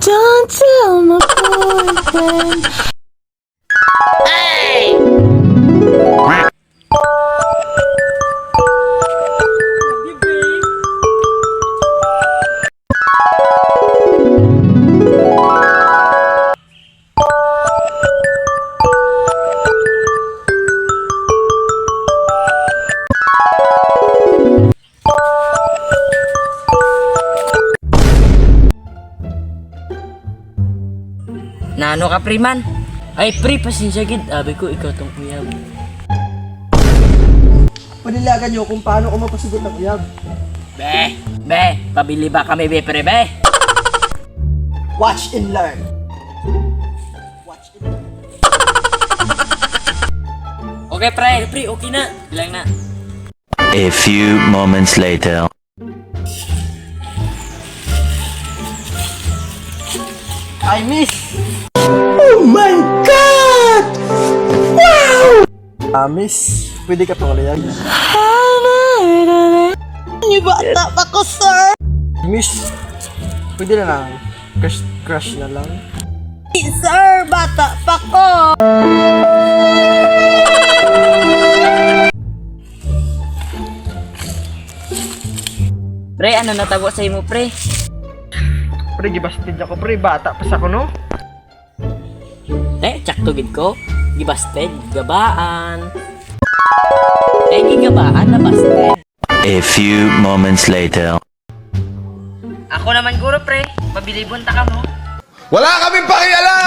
Don't tell my boyfriend. Nano ka, pre, man? Ay, pre, pasensya gid. Abi ko, ikaw tong uyab. Panilagan nyo kung paano ko mapasugot ng uyab. Be, pabili ba kami, be, pre, be? Watch and learn. Watch and learn. Okay, pre, okay na. Bilang na. A few moments later. I miss. Oh my God! Wow! Miss, pwede ka tuloy. Ni bata pa ko, sir. Miss, pwede na lang. Crush na lang. Sir, bata pa ko. Pre, ano natago sa imo, pre? Pre, gibastid ako, pre. Bata pa sa ko, no? Tsak tugid ko. Gibasted, gabaan. Gigabaan na basted. A few moments later. Ako naman guro, pre. Mabili bunta ka mo. Wala kaming pakialam!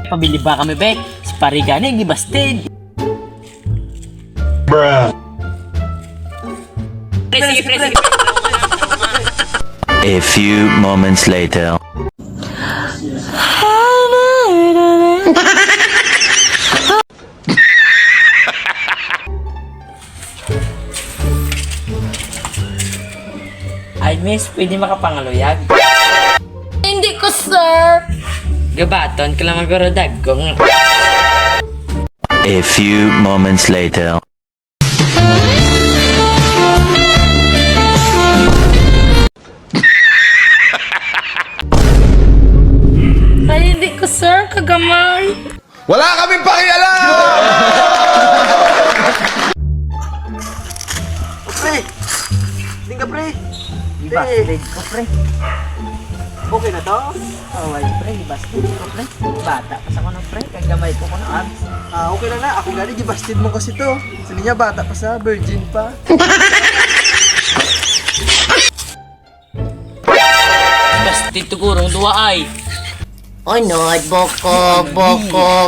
Pabili ba kami, be? Si Parigani, gibasted. Bruh. Pre, sige. A few moments later. Ay, miss, pwede makapangaluyag. Hindi ko, sir. Gabaton ka lang maguro daggong. A few moments later. Ay, hindi ko, sir. Kagamay. Wala kaming pakialam! Pre! Hindi ka, pre. Gibasted ko, pre. Okay na to? Away, pre, gibasted ko, pre. Bata pa sa ko na, pre. Kagamay ko na abs. Okay na na. Ako gani, gibastid mo kasi to. Sabi niya, bata pa sa, virgin pa. Gibasted to gurong duwa ay. Onod, bokog,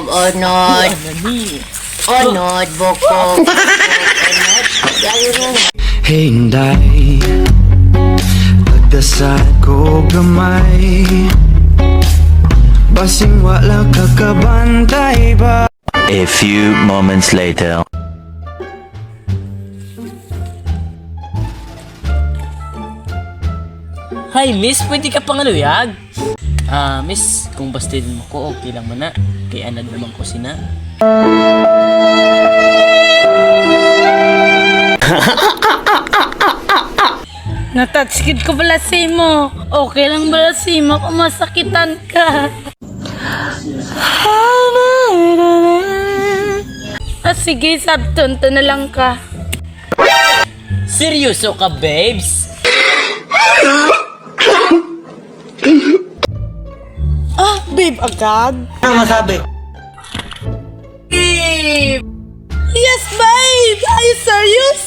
onod. Nani? Onod, bokog, onod. Gayro. Hinday pagdasal ko gamay basing wala kakabantay ba. A few moments later. Hi, miss, pwede ka pangaluyag? Miss, kung bastid mo ko, okay lang mo na. Kaya anad naman ko sina. Natatskid ko pala si mo. Okay lang pala si mo kung masakitan ka. Sige, sabtonto na lang ka. Seryoso ka, babes? Babe, agad? Ano masabi? Babe! Yes, babe! Are you serious?